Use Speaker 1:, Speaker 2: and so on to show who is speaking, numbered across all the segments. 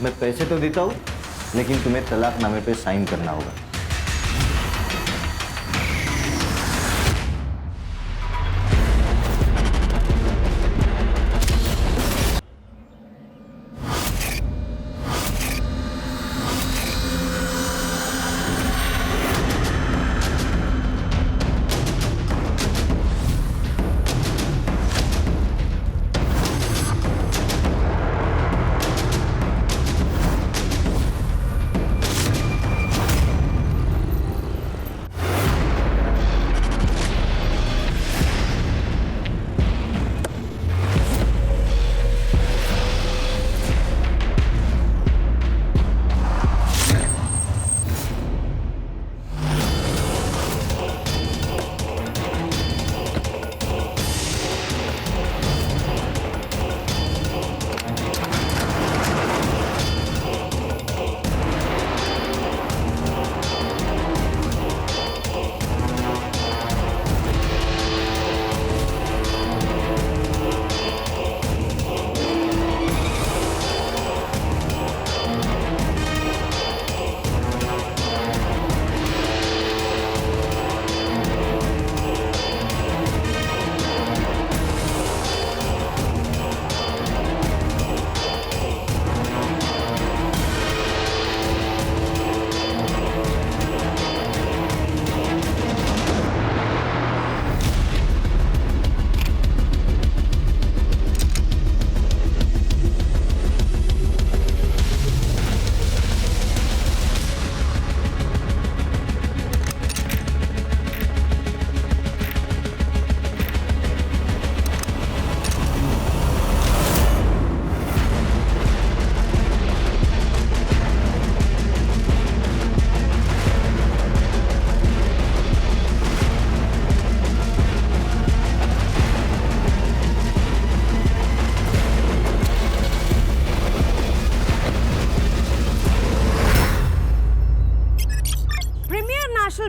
Speaker 1: मैं पैसे तो देता हूँ, लेकिन तुम्हें तलाकनामे पे साइन करना होगा।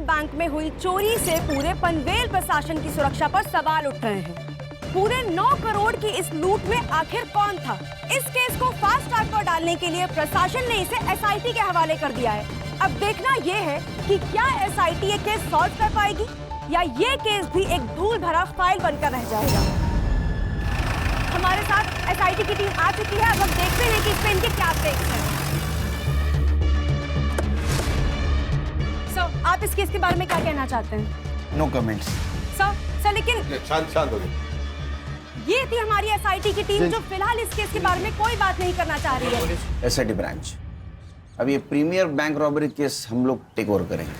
Speaker 2: बैंक में हुई चोरी से पूरे पनवेल प्रशासन की सुरक्षा पर सवाल उठ रहे हैं। पूरे 9 करोड़ की इस लूट में आखिर कौन था? इस केस को फास्ट ट्रैक पर डालने के लिए प्रशासन ने इसे एसआईटी के हवाले कर दिया है। अब देखना यह है कि क्या एसआईटी ये केस सॉल्व कर पाएगी या ये केस भी एक धूल भरा फाइल बनकर रह जाएगा। हमारे साथ एसआईटी की टीम आ चुकी है। अब हम देखते हैं कि इस पे इनके क्या स्टेक्स हैं। आप इस केस के बारे में क्या कहना चाहते हैं?
Speaker 3: No comments.
Speaker 2: सर लेकिन
Speaker 4: शांत हो गए।
Speaker 2: ये थी हमारी एसआईटी की टीम जो फिलहाल इस केस के बारे में कोई बात नहीं करना चाह रही है।
Speaker 3: एसआईटी ब्रांच, अब ये प्रीमियर बैंक रॉबरी केस हम लोग टेक ओवर करेंगे।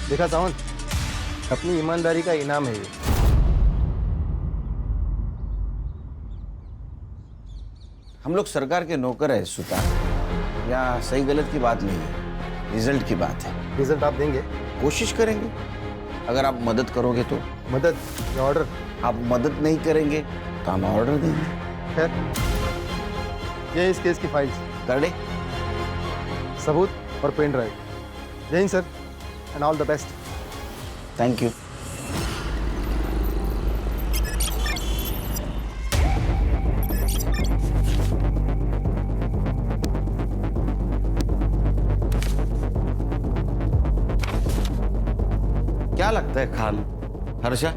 Speaker 5: देखा सावंत, अपनी ईमानदारी का इनाम है ये।
Speaker 3: हम लोग सरकार के नौकर है सुतार, या सही गलत की बात नहीं है, रिजल्ट की बात है।
Speaker 5: रिजल्ट आप देंगे?
Speaker 3: कोशिश करेंगे, अगर आप मदद करोगे तो।
Speaker 5: मदद या ऑर्डर? आप
Speaker 3: मदद नहीं करेंगे तो हम ऑर्डर देंगे।
Speaker 5: खैर, ये इस केस की फाइल्स,
Speaker 3: कर दे,
Speaker 5: सबूत और पेन ड्राइव। जय Hind sir, and all the best.
Speaker 3: Thank you. क्या लगता है खान? हर्षा?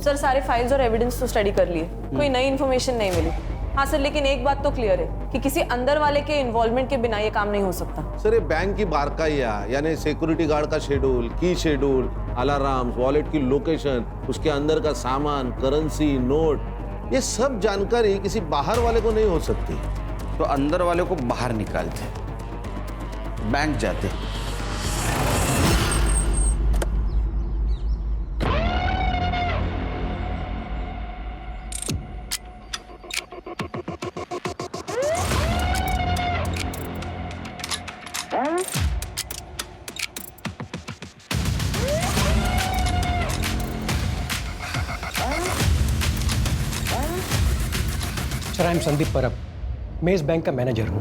Speaker 6: सर सारे फाइल्स और एविडेंस तो स्टडी कर लिए, कोई नई इन्फॉर्मेशन नहीं मिली। हाँ सर, लेकिन एक बात तो क्लियर है कि किसी अंदर वाले के इन्वॉल्वमेंट के बिना ये काम नहीं हो सकता।
Speaker 4: सर ये बैंक की बारकाइया, यानी सिक्योरिटी गार्ड का शेड्यूल, की शेड्यूल, अलार्म, वॉलेट की लोकेशन, उसके अंदर का सामान, करेंसी, नोट, ये सब जानकारी किसी बाहर वाले को नहीं हो सकती।
Speaker 3: तो अंदर वाले को बाहर निकालते, बैंक जाते।
Speaker 7: सर, आई एम संदीप परब, मैं इस बैंक का मैनेजर हूं।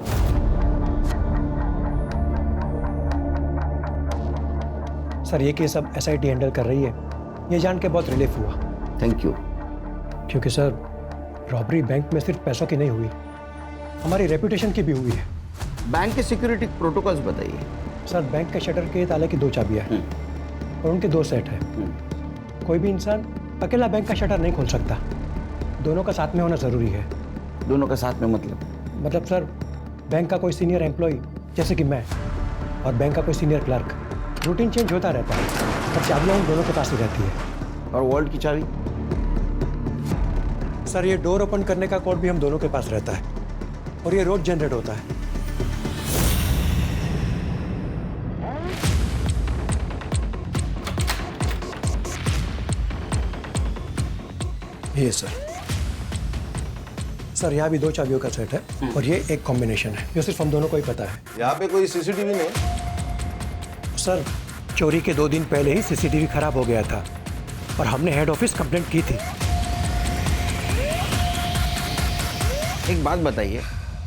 Speaker 7: सर ये केस अब एसआईटी हैंडल कर रही है, ये जान के बहुत रिलीफ हुआ।
Speaker 3: Thank you.
Speaker 7: क्योंकि सर रॉबरी बैंक में सिर्फ पैसों की नहीं हुई, हमारी रेपुटेशन की भी हुई है।
Speaker 3: बैंक के सिक्योरिटी प्रोटोकॉल्स बताइए।
Speaker 7: सर, बैंक के शटर के ताले की 2 चाबियां हैं और उनके 2 सेट हैं। कोई भी इंसान अकेला बैंक का शटर नहीं खोल सकता, दोनों का साथ में होना ज़रूरी है।
Speaker 3: दोनों का साथ में मतलब
Speaker 7: सर, बैंक का कोई सीनियर एम्प्लॉय जैसे कि मैं और बैंक का कोई सीनियर क्लर्क, रूटीन चेंज होता रहता है, पर चाबियाँ उन दोनों के पास ही रहती है।
Speaker 3: और वॉल्ट की चाबी?
Speaker 7: सर, ये डोर ओपन करने का कोड भी हम दोनों के पास रहता है और ये रोज जनरेट होता है। ये सर, यहाँ भी 2 चाबियों का सेट है और ये एक कॉम्बिनेशन है जो सिर्फ हम दोनों को ही पता है।
Speaker 4: यहाँ पे कोई सीसीटीवी नहीं?
Speaker 7: सर, चोरी के 2 दिन पहले ही सीसीटीवी खराब हो गया था और हमने हेड ऑफिस कंप्लेंट की थी।
Speaker 3: एक बात बताइए,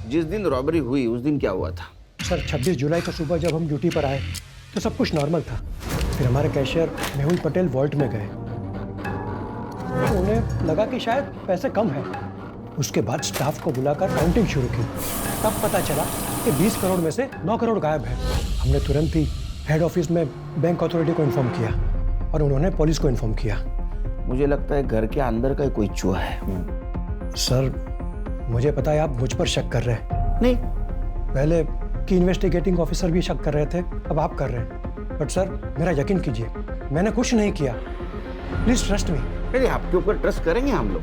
Speaker 3: जिस दिन रॉबरी हुई उस दिन क्या हुआ था?
Speaker 7: सर, 26 जुलाई को सुबह जब हम ड्यूटी पर आए तो सब कुछ नॉर्मल था। फिर हमारे कैशियर मेहुल पटेल वॉल्ट में गए, तो उन्हें लगा कि शायद पैसे कम हैं। उसके बाद स्टाफ को बुलाकर काउंटिंग शुरू की। तब पता चला कि 20 करोड़ में से 9 करोड़ गायब है। हमने तुरंत ही हेड ऑफिस में बैंक अथॉरिटी को इन्फॉर्म किया और उन्होंने पुलिस को इन्फॉर्म किया।
Speaker 3: मुझे लगता है घर के अंदर का कोई चूहा है।
Speaker 7: सर, मुझे पता है आप मुझ पर शक कर रहे हैं।
Speaker 3: नहीं,
Speaker 7: पहले की इन्वेस्टिगेटिंग ऑफिसर भी शक कर रहे थे, अब आप कर रहे हैं। बट सर, मेरा यकीन कीजिए, मैंने कुछ नहीं किया। Please trust me.
Speaker 3: नहीं, आपके ऊपर ट्रस्ट करेंगे हम लोग।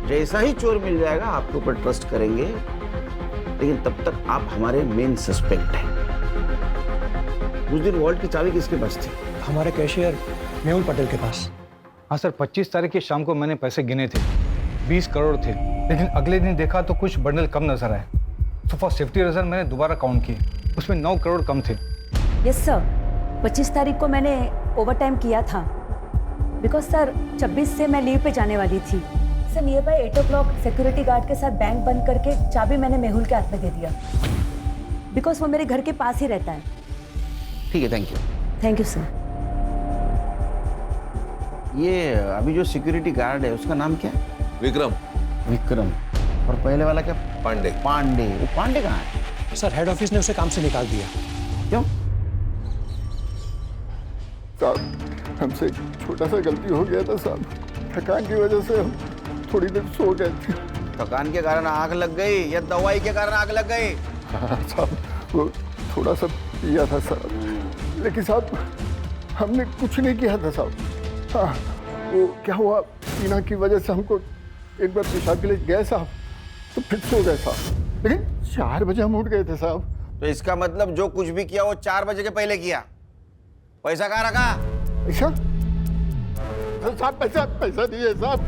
Speaker 3: जैसा ही चोर मिल जाएगा आपके ऊपर ट्रस्ट करेंगे, लेकिन तब तक आप हमारे मेन सस्पेक्ट हैं। उस दिन वॉल्ट की चाबी किसके पास थी?
Speaker 7: हमारे कैशियर मेहुल पटेल के पास।
Speaker 5: हाँ सर, 25 तारीख की शाम को मैंने पैसे गिने थे, 20 करोड़ थे, लेकिन अगले दिन देखा तो कुछ बंडल कम नजर आए। तो फॉर सेफ्टी रीजन मैंने दोबारा काउंट किए, उसमें 9 करोड़ कम थे।
Speaker 8: यस सर, 25 तारीख को मैंने ओवर टाइम किया था बिकॉज सर 26 से मैं लीव पे जाने वाली थी। Sir, near by 8 o'clock security guard के साथ बैंक बंद करके चाबी मैंने मेहुल के हाथ में दे दिया बिकॉज वो मेरे घर के पास ही रहता है।
Speaker 3: ठीक है, thank you.
Speaker 8: Thank you sir.
Speaker 3: ये अभी जो सिक्योरिटी गार्ड है उसका नाम क्या है?
Speaker 4: विक्रम।
Speaker 3: विक्रम। और पहले वाला क्या?
Speaker 4: पांडे।
Speaker 3: पांडे। वो पांडे कहाँ है?
Speaker 7: सर, हेड ऑफिस ने उसे काम से निकाल दिया।
Speaker 3: क्यों?
Speaker 9: साहब, हमसे एक छोटा सा गलती हो गया था साहब। थकान की वजह से हम थोड़ी देर सो गए थे।
Speaker 3: थकान के कारण आग लग गई या दवाई के कारण आग लग गई?
Speaker 9: हाँ साहब, वो थोड़ा सा पिया था साहब, लेकिन साहब हमने कुछ नहीं किया था साहब। हाँ, वो क्या हुआ, पीना की वजह से हमको एक बार पेशाब के लिए गए साहब, तो फिर सो गए साहब, लेकिन 4 बजे हम उठ गए थे साहब।
Speaker 3: तो इसका मतलब जो कुछ भी किया वो 4 बजे के पहले किया। पैसा कहाँ रखा?
Speaker 9: पैसा? साहब पैसा नहीं है साहब।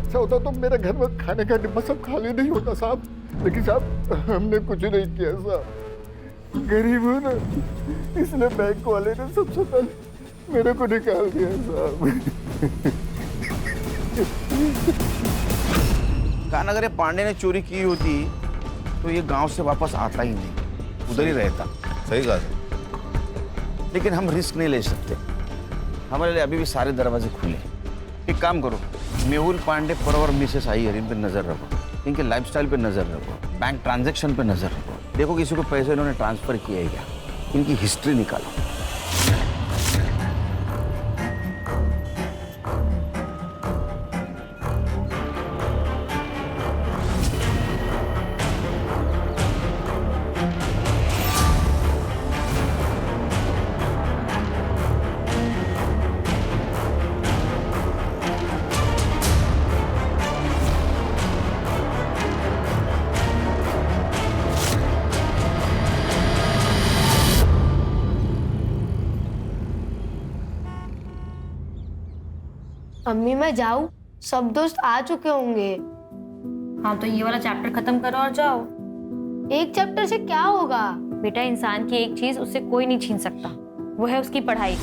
Speaker 9: ऐसा होता तो मेरे घर में खाने का डिब्बा सब खाली नहीं होता साहब, लेकिन साहब हमने कुछ नहीं किया साहब। गरीब हूँ ना, इसलिए बैंक वाले ने सबसे पहले मेरे को निकाल दिया साहब।
Speaker 3: कान, अगर ये पांडे ने चोरी की होती तो ये गांव से वापस आता ही नहीं, उधर ही रहता।
Speaker 4: सही कहा।
Speaker 3: लेकिन हम रिस्क नहीं ले सकते, हमारे लिए अभी भी सारे दरवाजे खुले। एक काम करो, मेहुल पांडे पर और मिसेस अय्यर, इन पे नजर रखो, इनके लाइफस्टाइल पे नजर रखो, बैंक ट्रांजैक्शन पे नजर रखो। देखो किसी को पैसे इन्होंने ट्रांसफर किया है क्या, इनकी हिस्ट्री निकालो।
Speaker 10: अम्मी मैं जाऊँ? सब दोस्त आ चुके होंगे।
Speaker 11: हाँ, तो ये वाला चैप्टर खत्म करो और जाओ।
Speaker 10: एक चैप्टर से क्या होगा?
Speaker 11: बेटा, इंसान की एक चीज उससे कोई नहीं छीन सकता, वो है उसकी पढ़ाई।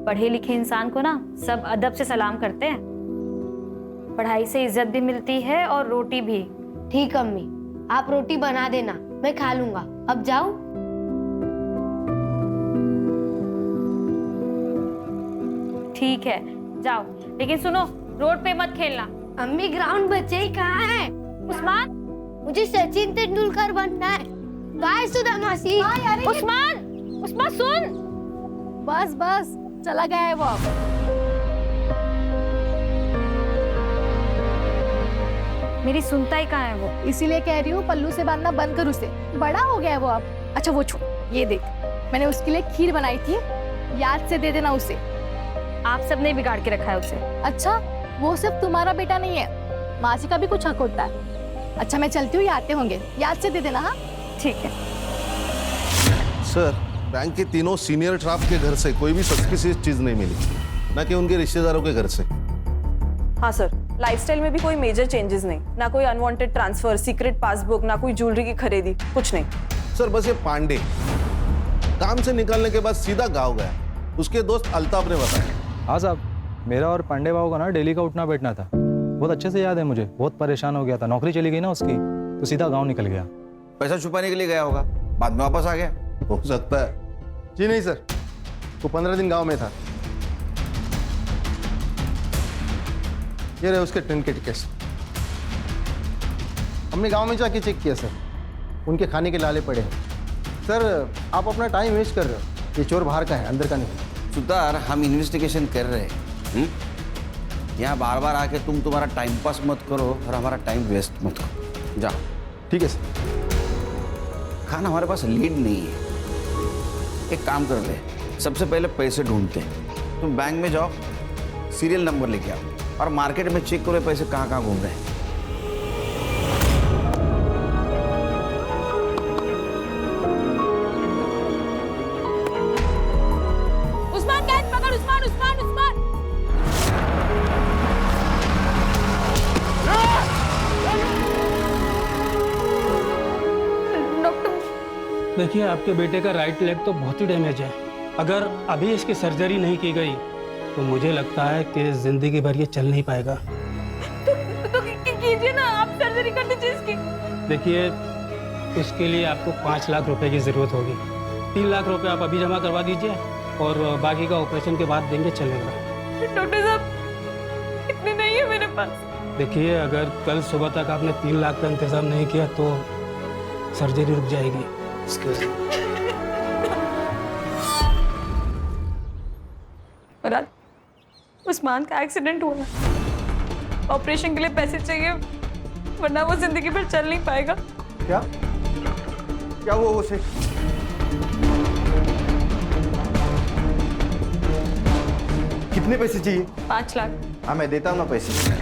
Speaker 11: पढ़े लिखे इंसान को ना सब अदब से सलाम करते हैं। पढ़ाई से इज्जत भी मिलती है और रोटी भी।
Speaker 10: ठीक अम्मी, आप रोटी बना देना, मैं खा लूंगा। अब जाऊँ?
Speaker 11: ठीक है, जाओ, लेकिन सुनो, रोड पे मत खेलना।
Speaker 10: अम्मी ग्राउंड बच्चे ही कहाँ है?
Speaker 11: उस्मान,
Speaker 10: मुझे सचिन तेंदुलकर बनना है। बाय सुधा मासी।
Speaker 11: उस्मान, उस्मान सुन।
Speaker 10: बस बस चला गया है वो अब।
Speaker 11: मेरी सुनता ही कहाँ है वो?
Speaker 12: इसीलिए कह रही हूँ पल्लू से बांधना बंद कर उसे, बड़ा हो गया है वो अब। अच्छा वो छोड़, ये देख मैंने उसके लिए खीर बनाई थी, याद से दे देना उसे।
Speaker 11: आप सबने बिगाड़ के रखा है उसे।
Speaker 12: अच्छा वो सिर्फ तुम्हारा बेटा नहीं है, मासी का भी कुछ हक होता है। अच्छा मैं चलती हूँ, ये आते होंगे, याद से दे देना। हाँ
Speaker 11: ठीक है।
Speaker 4: सर, बैंक के तीनों सीनियर स्टाफ के घर से कोई भी सस्पिशियस चीज नहीं मिली, ना कि उनके रिश्तेदारों के घर से।
Speaker 6: हाँ सर, लाइफस्टाइल में भी कोई मेजर चेंजेस नहीं, ना कोई अनवांटेड ट्रांसफर, सीक्रेट पासबुक, ना कोई ज्वेलरी की खरीदी, कुछ नहीं।
Speaker 4: सर बस ये पांडे काम से निकलने के बाद सीधा गाँव गया, उसके दोस्त अल्ताफ ने बताया।
Speaker 5: हाँ साहब, मेरा और पांडे बाबू का ना डेली का उठना बैठना था। बहुत अच्छे से याद है मुझे, बहुत परेशान हो गया था, नौकरी चली गई ना उसकी, तो सीधा गाँव निकल गया।
Speaker 3: पैसा छुपाने के लिए गया होगा, बाद में वापस आ गया।
Speaker 4: हो सकता है।
Speaker 13: जी नहीं सर, वो 15 दिन गांव में था। ये रहे उसके ट्रेन के टिकट्स। हमने गांव में जाके चेक किया सर, उनके खाने के लाले पड़े हैं। सर आप अपना टाइम वेस्ट कर रहे हो, ये चोर बाहर का है, अंदर का नहीं।
Speaker 3: सुतार, हम इन्वेस्टिगेशन कर रहे हैं। यहाँ बार बार आके तुम्हारा टाइम पास मत करो और हमारा टाइम वेस्ट मत करो। जाओ।
Speaker 13: ठीक है सर।
Speaker 3: खान, हमारे पास लीड नहीं है, एक काम कर ले, सबसे पहले पैसे ढूंढते हैं। तुम बैंक में जाओ, सीरियल नंबर लेके आओ और मार्केट में चेक करो पैसे कहाँ कहाँ घूम रहे हैं।
Speaker 2: उस्मान कैच पकड़, उस्मान उस्मान उस्मान।
Speaker 14: देखिए आपके बेटे का राइट लेग तो बहुत ही डैमेज है। अगर अभी इसकी सर्जरी नहीं की गई तो मुझे लगता है कि जिंदगी भर ये चल नहीं पाएगा।
Speaker 2: तो कीजिए ना, आप सर्जरी कर दीजिए इसकी।
Speaker 14: देखिए उसके लिए आपको 5 लाख रुपए की जरूरत होगी। 3 लाख रुपए आप अभी जमा करवा दीजिए और बाकी का ऑपरेशन के बाद देंगे, चलेगा।
Speaker 2: डॉक्टर साहब इतने नहीं है मेरे पास।
Speaker 14: देखिए अगर कल सुबह तक आपने 3 लाख का इंतजाम नहीं किया तो सर्जरी रुक जाएगी।
Speaker 6: मुराद, उस्मान का एक्सीडेंट हुआ, ऑपरेशन के लिए पैसे चाहिए, वरना वो जिंदगी भर चल नहीं पाएगा।
Speaker 13: क्या क्या हुआ उसे? कितने पैसे चाहिए?
Speaker 6: 5 लाख।
Speaker 1: हाँ मैं देता हूँ ना पैसे।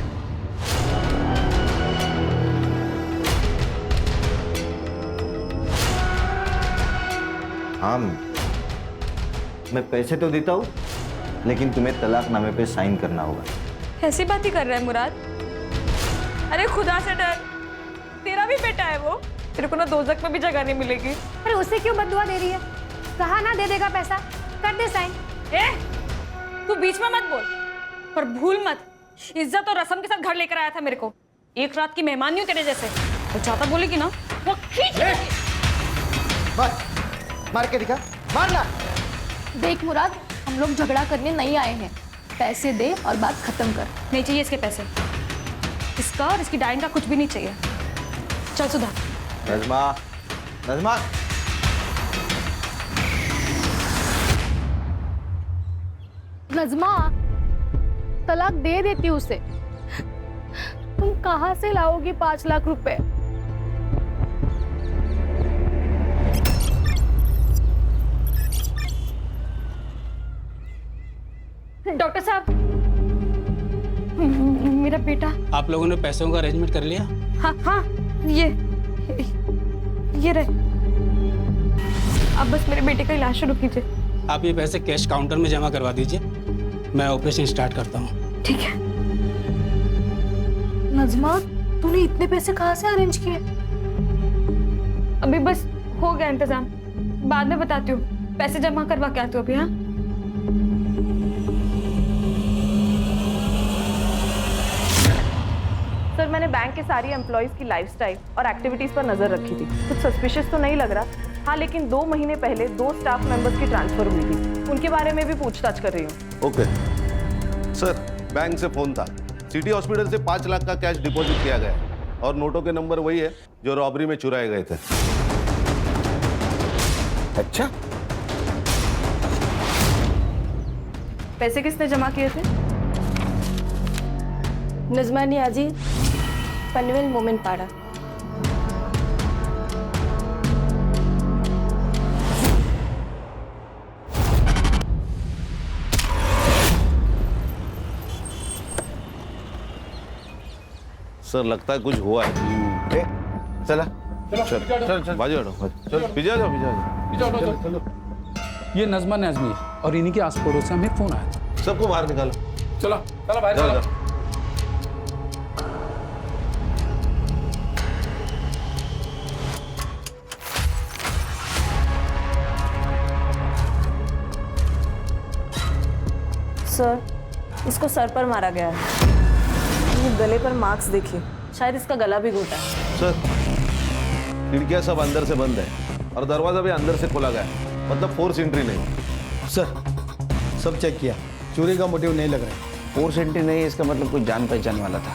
Speaker 1: हाँ मैं पैसे तो देता हूँ, लेकिन तुम्हें तलाकनामे पे साइन करना होगा।
Speaker 6: ऐसी बात ही कर रहा है मुराद? अरे खुदा से डर, तेरा भी बेटा है वो, तेरे को ना दोजख में भी जगह नहीं मिलेगी।
Speaker 12: अरे उसे क्यों बददुआ दे रही है? कहा ना दे देगा पैसा, कर दे साइन।
Speaker 11: तू बीच में मत बोल, पर भूल मत, इज्जत और रस्म के साथ घर लेकर आया था मेरे को। एक रात की मेहमान नहीं हूँ तेरे जैसे। तो ज्यादा बोलेगी ना वो खींच।
Speaker 13: बस मार के दिखा, मारना।
Speaker 12: देख मुराद, हम लोग झगड़ा करने नहीं आए हैं, पैसे दे और बात खत्म कर।
Speaker 11: नहीं चाहिए इसके पैसे, इसका और इसकी डाइन का कुछ भी नहीं चाहिए। चल सुधा।
Speaker 1: नजमा, नजमा।
Speaker 12: नजमा, तलाक दे देती उसे। तुम कहाँ से लाओगी 5 लाख रुपए?
Speaker 11: डॉक्टर साहब, मेरा बेटा।
Speaker 14: आप लोगों ने पैसों का अरेंजमेंट कर लिया?
Speaker 11: हाँ हाँ, ये रहे। अब बस मेरे बेटे का इलाज शुरू कीजिए।
Speaker 14: आप ये पैसे कैश काउंटर में जमा करवा दीजिए, मैं ऑपरेशन स्टार्ट करता हूँ।
Speaker 11: ठीक है।
Speaker 12: नजमा, तूने इतने पैसे कहाँ से अरेंज किए?
Speaker 11: अभी बस हो गया इंतजाम, बाद में बताती हूँ। पैसे जमा करवा के आती हूँ अभी। हाँ
Speaker 6: सर, मैंने बैंक के सारी एम्प्लॉइज की लाइफस्टाइल और एक्टिविटीज पर नजर रखी थी। कुछ सस्पिशियस तो नहीं लग रहा। हाँ, लेकिन 2 महीने पहले 2 स्टाफ मेंबर्स की ट्रांसफर हुई थी, उनके बारे में भी पूछताछ कर रही हूँ।
Speaker 4: ओके सर, बैंक से फोन था, सिटी हॉस्पिटल से 5 लाख का कैश डिपॉजिट किया गया है और नोटों के नंबर वही है जो रॉबरी में चुराए गए थे।
Speaker 3: अच्छा,
Speaker 6: पैसे किसने जमा किए थे?
Speaker 10: नजमा नियाजी, पनवेल मोमिन पाड़ा।
Speaker 4: सर लगता है कुछ हुआ है।
Speaker 3: चला
Speaker 4: चल चल चल बाजू हटो, चल पीछे आ जाओ।
Speaker 15: ये नजमा नाजमी और इन्हीं के आस पड़ोस से हमें फोन आया था।
Speaker 4: सबको बाहर निकालो।
Speaker 15: चलो चलो बाहर चलो।
Speaker 6: सर, इसको सर पर मारा गया है। ये गले पर मार्क्स देखिए, शायद इसका गला भी घोटा है।
Speaker 4: सर खिड़कियां सब अंदर से बंद है और दरवाजा भी अंदर से खोला गया है, मतलब फोर्स एंट्री नहीं।
Speaker 13: सर सब चेक किया, चोरी का मोटिव नहीं लग रहा है।
Speaker 3: फोर्स एंट्री नहीं है, इसका मतलब कोई जान पहचान वाला था।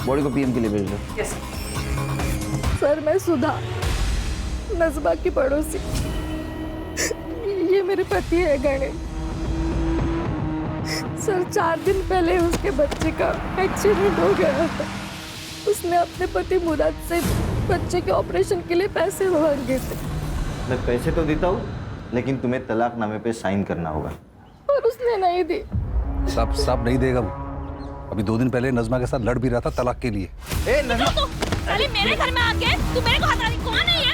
Speaker 3: बॉडी को पीएम के लिए भेज दो।
Speaker 6: यस
Speaker 12: सर, मैं सुधा, नजमा की पड़ोसी। ये मेरे पति है गणेश। सर, 4 दिन पहले उसके बच्चे का एक्सीडेंट हो गया था। उसने अपने पति मुराद से बच्चे के ऑपरेशन के लिए पैसे मांगे थे।
Speaker 1: मैं पैसे तो देता हूँ, लेकिन तुम्हें तलाकनामे पे साइन करना होगा।
Speaker 12: पर उसने नहीं दी।
Speaker 16: सब नहीं देगा वो। अभी 2 दिन पहले नजमा के साथ लड़ भी रहा था तलाक के लिए।
Speaker 11: ए नजमा, तू साले मेरे घर में आके तू मेरे को हटा रही, कौन है ये?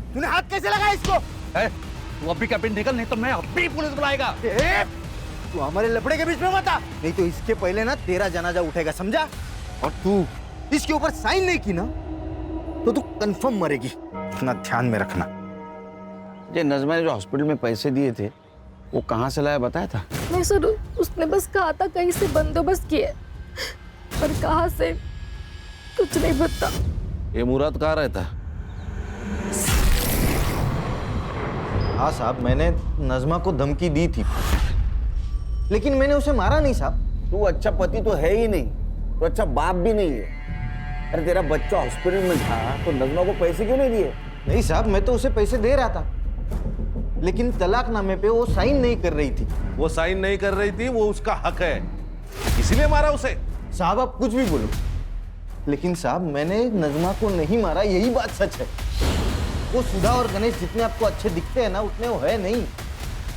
Speaker 16: तूने हाथ कैसे लगाया इसको? तू अभी कैबिन निकल, नहीं तो मैं अभी पुलिस बुलाएगा।
Speaker 1: तू हमारे लफड़े के बीच में मत आ, नहीं तो इसके पहले ना तेरा जनाजा उठेगा, समझा? और तू इसके ऊपर साइन नहीं की ना तो तू कंफर्म मरेगी, इतना ध्यान में रखना।
Speaker 3: ये नजमा ने जो हॉस्पिटल में पैसे दिए थे वो कहाँ से लाया बताया था?
Speaker 12: नहीं सर, उसने बस कहा था कहीं से बंदोबस्त किए, पर कहाँ से कुछ नहीं पता।
Speaker 4: ये मुराद कहाँ रहता?
Speaker 1: हाँ साहब, मैंने नजमा को धमकी दी थी, लेकिन मैंने उसे मारा नहीं साहब।
Speaker 3: तू अच्छा पति तो है ही नहीं, तो अच्छा बाप भी नहीं है। अरे तेरा बच्चा हॉस्पिटल में था तो नजमा को पैसे क्यों नहीं दिए?
Speaker 1: नहीं साहब, मैं तो उसे पैसे दे रहा था, लेकिन तलाकनामे पे वो साइन नहीं कर रही थी।
Speaker 4: वो साइन नहीं कर रही थी, वो उसका हक है, इसीलिए मारा उसे।
Speaker 1: साहब आप कुछ भी बोलो, लेकिन साहब मैंने नजमा को नहीं मारा, यही बात सच है। वो सुधा और गणेश जितने आपको अच्छे दिखते हैं ना, उतने वो है नहीं,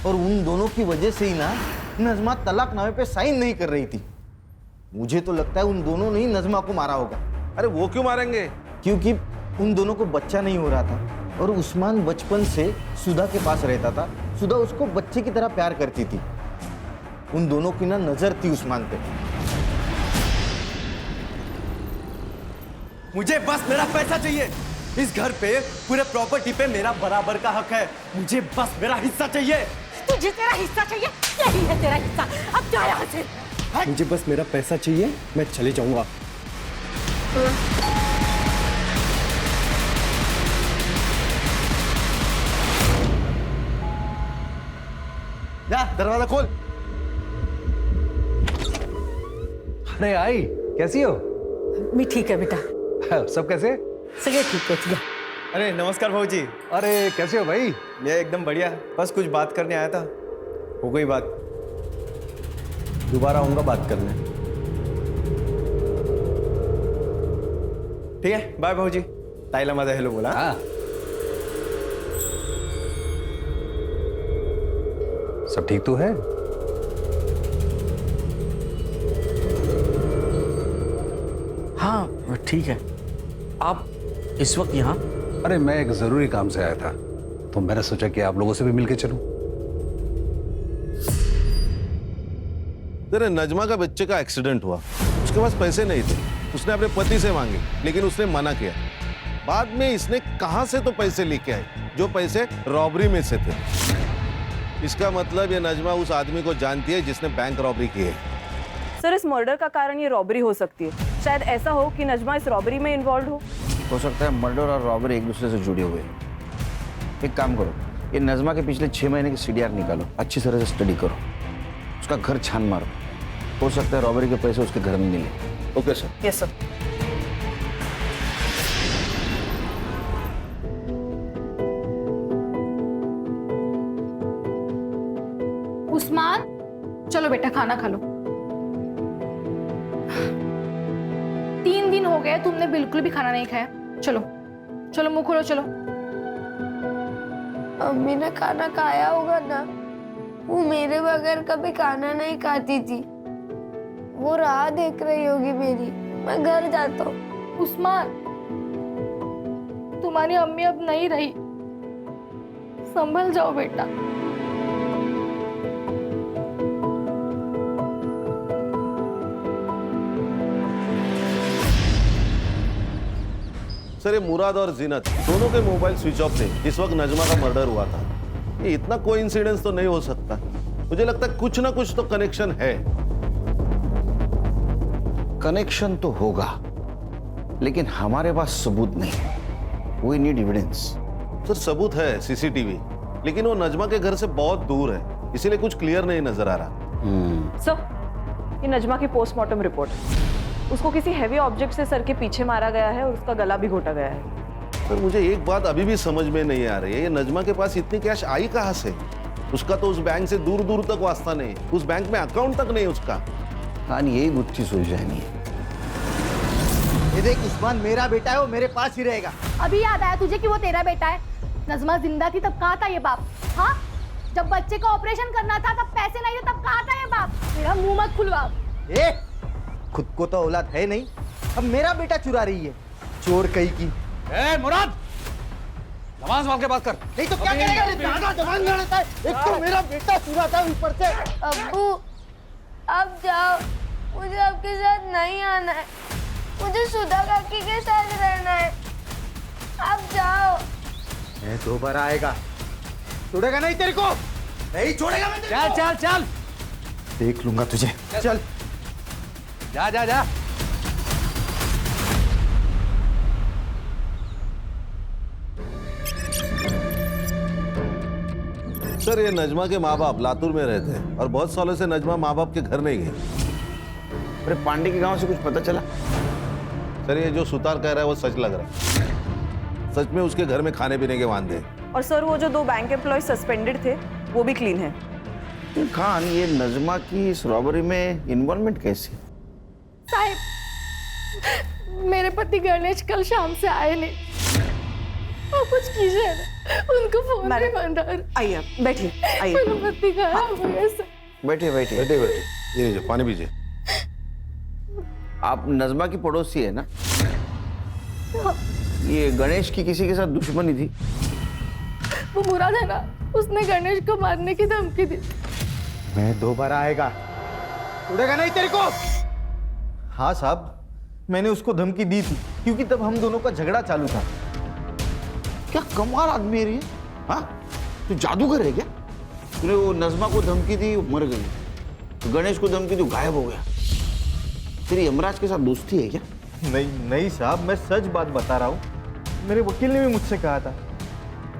Speaker 1: और उन दोनों की वजह से ही ना नजमा तलाकनामे पे साइन नहीं कर रही थी। मुझे तो लगता है उन दोनों ने ही नजमा को मारा होगा।
Speaker 4: अरे वो क्यों मारेंगे?
Speaker 1: क्योंकि उन दोनों को बच्चा नहीं हो रहा था और उस्मान बचपन से सुधा के पास रहता था। सुधा उसको बच्चे की तरह प्यार करती थी। उन दोनों की ना नजर थी उस्मान पे।
Speaker 17: मुझे बस मेरा पैसा चाहिए। इस घर पे पूरे प्रॉपर्टी पे मेरा बराबर का हक है। मुझे बस मेरा हिस्सा चाहिए।
Speaker 11: तुझे तेरा हिस्सा चाहिए? यही है तेरा हिस्सा, अब जा यहाँ से।
Speaker 17: मुझे बस मेरा पैसा चाहिए, मैं चले जाऊंगा।
Speaker 1: जा दरवाजा खोल।
Speaker 5: अरे आई, कैसी हो?
Speaker 11: मैं ठीक है बेटा।
Speaker 5: सब कैसे?
Speaker 11: सगे ठीक है भैया।
Speaker 17: अरे नमस्कार भाऊ जी।
Speaker 5: अरे कैसे हो भाई?
Speaker 17: मैं एकदम बढ़िया, बस कुछ बात करने आया था। हो गई बात, दोबारा आऊंगा बात करने। ठीक है, बाय भाऊ जी। ताईला माझा हेलो बोला।
Speaker 5: हाँ। सब ठीक तो है?
Speaker 17: हाँ ठीक है। आप इस वक्त यहाँ?
Speaker 16: अरे मैं एक जरूरी काम से आया था, तो मैंने सोचा कि आप लोगों से भी मिलके चलूं।
Speaker 4: तेरे नजमा का बच्चे का एक्सीडेंट हुआ, उसके पास पैसे नहीं थे, उसने अपने पति से मांगे, लेकिन उसने मना किया। बाद में इसने कहां से तो पैसे लेके आए, जो पैसे रॉबरी में से थे। इसका मतलब ये नजमा उस आदमी को जानती है जिसने बैंक रॉबरी की है।
Speaker 6: सर, इस मर्डर का कारण ये रॉबरी हो सकती है। शायद ऐसा हो कि नजमा इस रॉबरी में इन्वॉल्व हो।
Speaker 3: हो सकता है मर्डर और रॉबरी एक दूसरे से जुड़े हुए हैं। एक काम करो, ये नज़मा के पिछले 6 महीने की CDR निकालो, अच्छी तरह से स्टडी करो, उसका घर छान मारो। हो सकता है रॉबरी के पैसे उसके घर में मिले।
Speaker 4: Okay sir.
Speaker 6: Yes sir.
Speaker 12: Usman, चलो बेटा खाना खा लो। 3 दिन हो गए तुमने बिल्कुल भी खाना नहीं खाया। चलो चलो मुंह खोलो चलो।
Speaker 10: अम्मी ने खाना खाया होगा ना, वो मेरे बगैर कभी खाना नहीं खाती थी, वो राह देख रही होगी मेरी। मैं घर जाता हूँ।
Speaker 12: उस्मान, तुम्हारी अम्मी अब नहीं रही, संभल जाओ बेटा।
Speaker 4: सर, ये मुराद और जीनत दोनों के मोबाइल स्विच ऑफ थे जिस वक्त नजमा का मर्डर हुआ था। ये इतना कोइंसिडेंस तो नहीं हो सकता। मुझे लगता है कुछ ना कुछ तो कनेक्शन है।
Speaker 3: कनेक्शन तो होगा, लेकिन हमारे पास सबूत नहीं। We need evidence.
Speaker 4: सर, सबूत है CCTV, लेकिन वो नजमा के घर से बहुत दूर है, इसीलिए कुछ क्लियर नहीं नजर आ रहा।
Speaker 6: सर, ये नजमा की पोस्टमार्टम रिपोर्ट है। उसको किसी हैवी ऑब्जेक्ट से सर के पीछे मारा गया है और उसका गला भी घोटा गया है।
Speaker 4: सर, मुझे एक बात अभी भी समझ में नहीं आ रही है, ये नजमा के पास इतनी कैश आई कहाँ से? उसका तो उस बैंक से दूर दूर तक वास्ता नहीं, उस बैंक में अकाउंट तक नहीं उसका।
Speaker 3: कहानी यही गुत्थी सुलझानी है।
Speaker 1: ये देख उस्मान मेरा बेटा है, वो मेरे पास ही रहेगा।
Speaker 12: अभी याद आया तुझे कि वो तेरा बेटा है? नज़मा जिंदा थी तब कहा था ये बाप? हाँ, जब बच्चे का ऑपरेशन करना था तब पैसे नहीं थे तब कहा था ये बाप? मेरा मुंह मत खुलवा।
Speaker 1: खुद को तो औलाद है नहीं, अब मेरा बेटा चुरा रही है, चोर कहीं की।
Speaker 16: मुराद, जबान संभाल के बात कर।
Speaker 1: नहीं तो क्या करेगा? ज्यादा जबान लड़ता है। एक तो मेरा बेटा चुराता है, ऊपर से।
Speaker 10: अब्बू, अब जाओ, मुझे आपके साथ नहीं आना है, मुझे सुधा काकी के साथ रहना है। अब जाओ।
Speaker 1: मैं दोबारा आएगा, छोड़ेगा नहीं तेरे को, नहीं छोड़ेगा मैं तेरे को।
Speaker 16: चल चल चल,
Speaker 1: देख लूंगा तुझे। चल
Speaker 16: जा जा जा।
Speaker 4: सर, ये नजमा के माँ बाप लातूर में रहते हैं और बहुत सालों से नजमा माँ बाप के घर नहीं गई।
Speaker 3: अरे पांडे के गांव से कुछ पता चला?
Speaker 4: सर, ये जो सुतार कह रहा है वो सच लग रहा है। सच में उसके घर में खाने पीने के वांदे हैं।
Speaker 6: और सर, वो जो 2 बैंक एम्प्लॉय सस्पेंडेड थे वो भी क्लीन है।
Speaker 3: खान, ये नजमा की इस रॉबरी में इन्वॉल्वमेंट कैसी?
Speaker 12: साहिब, मेरे पति गणेश कल शाम से आए नहीं, और कुछ कीजिए ना, उनको फोन भी बंद कर।
Speaker 6: आइए बैठिए, आइए।
Speaker 12: मेरा पति गायब हो गया सर।
Speaker 3: बैठिए बैठिए
Speaker 4: बैठे बैठे, ये लीजिए पानी पीजिए।
Speaker 3: आप नजमा की पड़ोसी है ना? ये गणेश की किसी के साथ दुश्मनी थी?
Speaker 12: वो मुराद है ना, उसने गणेश को मारने की धमकी दी।
Speaker 1: मैं दोबारा आएगा, छोड़ेगा नहीं तेरे को। हाँ साहब, मैंने उसको धमकी दी थी क्योंकि तब हम दोनों का झगड़ा चालू था।
Speaker 3: क्या कमाल आदमी है ये? हाँ, तू जादूगर है क्या? तूने वो नजमा को धमकी दी, वो मर गई, तो गणेश को धमकी दी, गायब हो गया। तेरी यमराज के साथ दोस्ती है क्या?
Speaker 1: नहीं नहीं साहब, मैं सच बात बता रहा हूँ। मेरे वकील ने भी मुझसे कहा था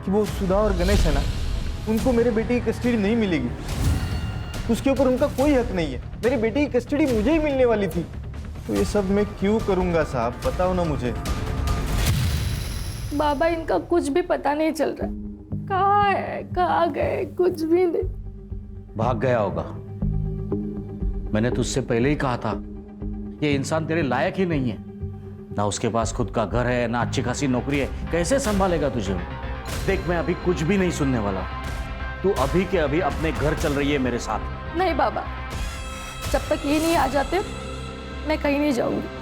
Speaker 1: कि वो सुधा और गणेश है ना, उनको मेरे बेटे की कस्टडी नहीं मिलेगी, उसके ऊपर उनका कोई हक नहीं है। मेरे बेटे की कस्टडी मुझे ही मिलने वाली थी, तो ये सब मैं क्यों करूंगा साहब, बताओ ना मुझे।
Speaker 12: बाबा, इनका कुछ भी पता नहीं चल रहा, कहाँ है कहाँ गए, कुछ भी नहीं।
Speaker 16: भाग गया होगा। मैंने तुझसे पहले ही कहा था, ये इंसान तेरे लायक ही नहीं है। ना उसके पास खुद का घर है, ना अच्छी खासी नौकरी है, कैसे संभालेगा तुझे? देख, मैं अभी कुछ भी नहीं सुनने वाला। तू अभी के अभी अपने घर चल रही है मेरे साथ।
Speaker 12: नहीं बाबा, जब तक ये नहीं आ जाते मैं कहीं नहीं जाऊंगी।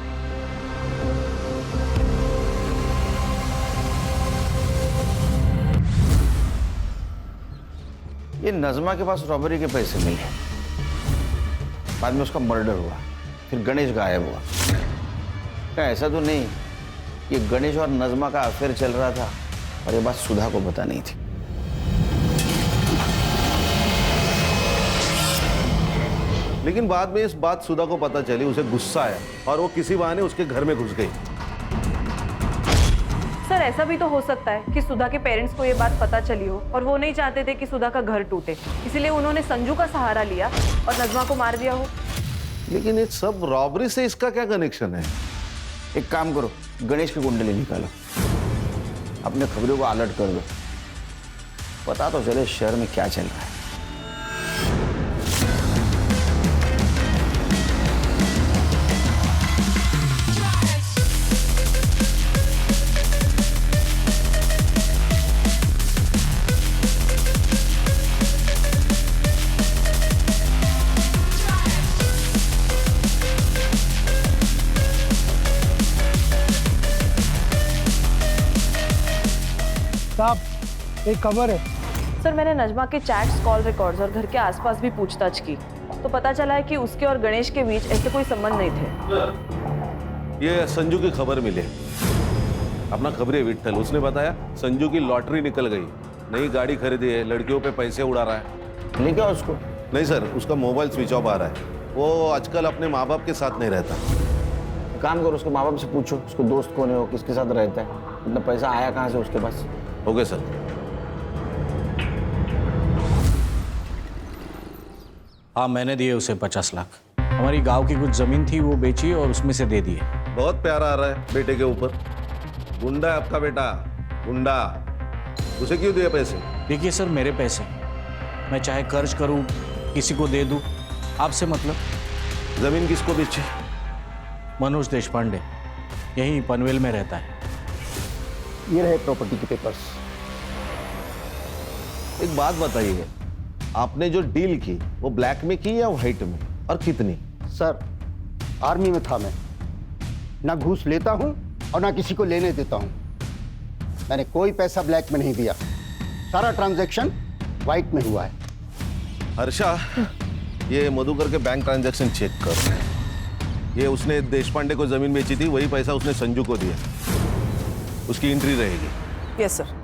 Speaker 3: ये नजमा के पास रॉबरी के पैसे मिले, बाद में उसका मर्डर हुआ, फिर गणेश गायब हुआ। क्या ऐसा तो नहीं ये गणेश और नजमा का अफेयर चल रहा था और ये बात सुधा को पता नहीं थी?
Speaker 4: लेकिन बाद में इस बात सुधा को पता चली, उसे गुस्सा आया और वो किसी बहाने उसके घर में घुस गई।
Speaker 6: सर ऐसा भी तो हो सकता है कि सुधा के पेरेंट्स को ये बात पता चली हो और वो नहीं चाहते थे कि सुधा का घर टूटे, इसीलिए उन्होंने संजू का सहारा लिया और नजमा को मार दिया हो।
Speaker 4: लेकिन ये सब रॉबरी से इसका क्या कनेक्शन है?
Speaker 3: एक काम करो, गणेश की कुंडली निकालो, अपने खबरों को अलर्ट कर दो, पता तो चले शहर में क्या चल रहा है।
Speaker 7: साहब एक खबर है।
Speaker 6: सर मैंने नजमा के चैट्स, कॉल रिकॉर्ड्स और घर के आसपास भी पूछताछ की तो पता चला है कि उसके और गणेश के बीच ऐसे कोई संबंध नहीं थे।
Speaker 4: ये संजू की खबर मिली, अपना खबरी विट्ठल, उसने बताया संजू की लॉटरी निकल गई, नई गाड़ी खरीदी है, लड़कियों पे पैसे उड़ा रहा है।
Speaker 3: लेकिन उसको
Speaker 4: नहीं सर, उसका मोबाइल स्विच ऑफ आ रहा है, वो आजकल अपने माँ बाप के साथ नहीं रहता।
Speaker 3: काम करो, उसके माँ बाप से पूछो उसको दोस्त कौन है, वो किसके साथ रहता है, इतना पैसा आया कहाँ से उसके पास।
Speaker 4: Okay sir.
Speaker 16: हाँ मैंने दिए उसे 50 लाख। हमारी गांव की कुछ जमीन थी वो बेची और उसमें से दे दिए।
Speaker 4: बहुत प्यारा आ रहा है बेटे के ऊपर। गुंडा है आपका बेटा, गुंडा। उसे क्यों दिए पैसे?
Speaker 16: देखिए सर मेरे पैसे, मैं चाहे कर्ज करूं किसी को दे दूं, आपसे मतलब।
Speaker 4: जमीन किसको बेची?
Speaker 16: मनोज देशपांडे, यहीं पनवेल में रहता है।
Speaker 13: ये रहे प्रॉपर्टी के पेपर्स।
Speaker 4: एक बात बताइए, आपने जो डील की वो ब्लैक में की या व्हाइट में, और कितनी?
Speaker 13: सर आर्मी में था मैं, ना घूस लेता हूं और ना किसी को लेने देता हूं। मैंने कोई पैसा ब्लैक में नहीं दिया, सारा ट्रांजैक्शन व्हाइट में हुआ है।
Speaker 4: हर्षा, ये मधुकर के बैंक ट्रांजैक्शन चेक कर। ये उसने देशपांडे को जमीन बेची थी, वही पैसा उसने संजू को दिया, उसकी एंट्री रहेगी।
Speaker 6: Yes sir.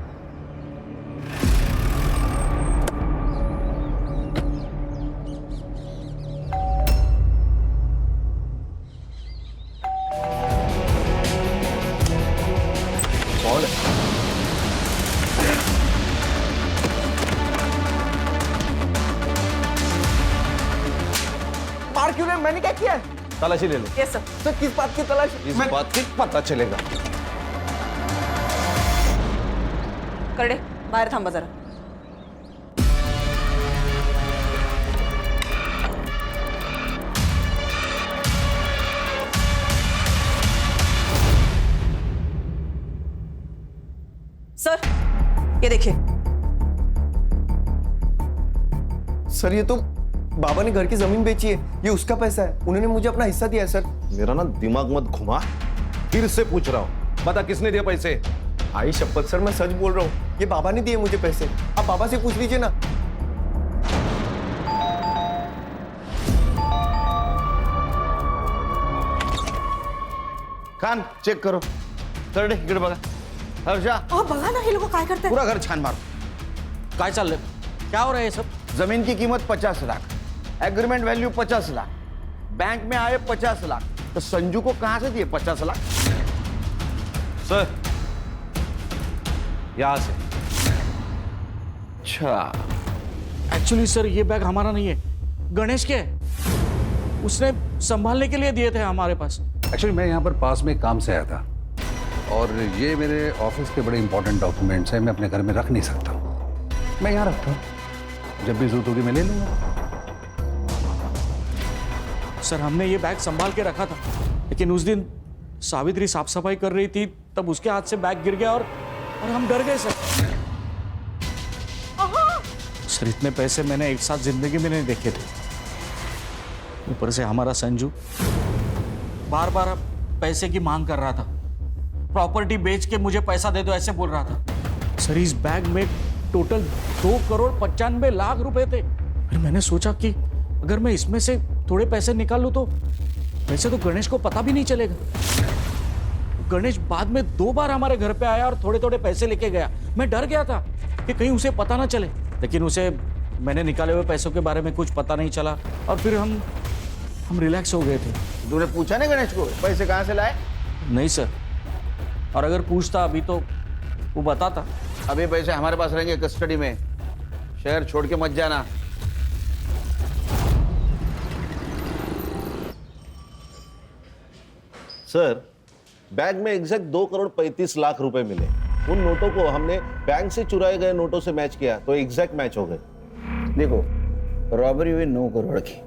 Speaker 17: मार क्यों रहे? मैंने क्या किया है?
Speaker 4: तलाशी ले लो।
Speaker 6: Yes sir.
Speaker 17: सर किस बात की तलाशी?
Speaker 4: इस बात की पता चलेगा।
Speaker 6: करडे बाहेर थांबा जरा। सर ये देखिए।
Speaker 17: सर ये तो बाबा ने घर की जमीन बेची है, ये उसका पैसा है, उन्होंने मुझे अपना हिस्सा दिया है सर।
Speaker 4: मेरा ना दिमाग मत घुमा, फिर से पूछ रहा हूँ, बता किसने दिया पैसे?
Speaker 17: आई शपथ सर मैं सच बोल रहा हूँ, ये बाबा ने दिए मुझे पैसे। आप बाबा से पूछ लीजिए ना।
Speaker 3: कान चेक करो, कर दे इकडे बघा। हर्षा
Speaker 2: बघा ना हे लोक काय करतात।
Speaker 3: पूरा घर छान मारो।
Speaker 16: काय चाललंय? क्या हो रहा है ये सब?
Speaker 3: जमीन की कीमत 50 lakh, agreement value 50 lakh, bank में आए 50 लाख, तो संजू को कहां से दिए 50 लाख?
Speaker 4: सर यहां से।
Speaker 16: अच्छा, एक्चुअली सर ये बैग हमारा नहीं है, गणेश के है। उसने संभालने के लिए दिए थे हमारे पास।
Speaker 15: एक्चुअली मैं यहाँ पर पास में काम से आया था और ये मेरे ऑफिस के बड़े इंपॉर्टेंट डॉक्यूमेंट्स हैं, मैं अपने घर में रख नहीं सकता। मैं यहाँ रखता हूँ, जब भी जरूरत होगी मैं ले लूँगा।
Speaker 16: सर हमने ये बैग संभाल के रखा था, लेकिन उस दिन सावित्री साफ सफाई कर रही थी, तब उसके हाथ से बैग गिर गया और हम डर गए सर। सर इतने पैसे मैंने एक साथ जिंदगी में नहीं देखे थे। ऊपर से हमारा संजू बार बार पैसे की मांग कर रहा था, प्रॉपर्टी बेच के मुझे पैसा दे दो ऐसे बोल रहा था। सर इस बैग में टोटल 2,95,00,000 रुपए थे। फिर मैंने सोचा कि अगर मैं इसमें से थोड़े पैसे निकाल लूं तो वैसे तो गणेश को पता भी नहीं चलेगा। गणेश बाद में 2 बार हमारे घर पे आया और थोड़े थोड़े पैसे लेके गया। मैं डर गया था कि कहीं उसे पता ना चले, लेकिन उसे मैंने निकाले हुए पैसों के बारे में कुछ पता नहीं चला और फिर हम रिलैक्स हो गए थे।
Speaker 3: तूने पूछा नहीं गणेश को पैसे कहां से लाए?
Speaker 16: नहीं सर, और अगर पूछता अभी तो वो बताता।
Speaker 3: अभी पैसे हमारे पास रहेंगे कस्टडी में, शहर छोड़ के मत जाना।
Speaker 4: सर, बैग में एग्जैक्ट 2,35,00,000 रुपए मिले। उन नोटों को हमने बैंक से चुराए गए नोटों से मैच किया तो एग्जैक्ट मैच हो गए।
Speaker 3: देखो, रॉबरी हुई 9 करोड़ की,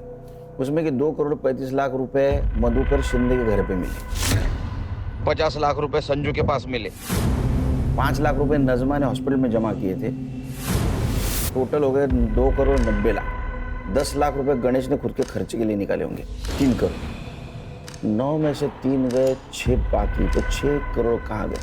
Speaker 3: उसमें कि 2,35,00,000 रुपए मधुकर शिंदे के घर पे मिले, 50 लाख रुपए संजू के पास मिले, 5 लाख रुपए नजमा ने हॉस्पिटल में जमा किए थे। टोटल हो गए 2,90,00,000। 10 लाख रुपए गणेश ने खुद के खर्चे के लिए निकाले होंगे, 3 करोड़। 9 में से 3 गए, 6 बाकी, तो 6 करोड़ कहाँ गए?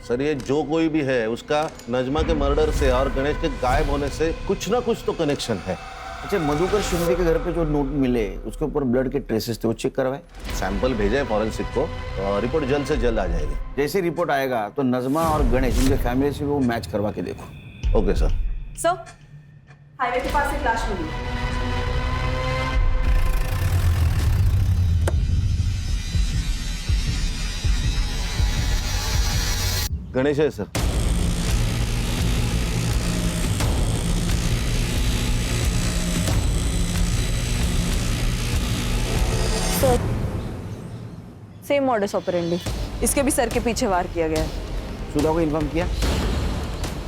Speaker 4: सर, ये जो कोई भी है उसका नजमा के मर्डर से और गणेश के गायब होने से कुछ ना कुछ तो कनेक्शन है।
Speaker 3: अच्छा, मधुकर शिंदे के घर पे जो नोट मिले उसके ऊपर ब्लड के ट्रेसेस थे, वो चेक करवाए?
Speaker 4: सैंपल भेजे फॉरेंसिक को, रिपोर्ट जल्द से जल्द आ जाएगी।
Speaker 3: जैसे रिपोर्ट आएगा तो नजमा और गणेश इनके फैमिली से वो मैच करवा के देखो।
Speaker 4: Okay sir.
Speaker 6: सर, हाईवे के पास एक लाश मिली।
Speaker 4: गणेश है sir.
Speaker 6: Sir, same modus operandi, इसके भी सर के पीछे वार किया गया है।
Speaker 3: सुधा को इन्फॉर्म किया?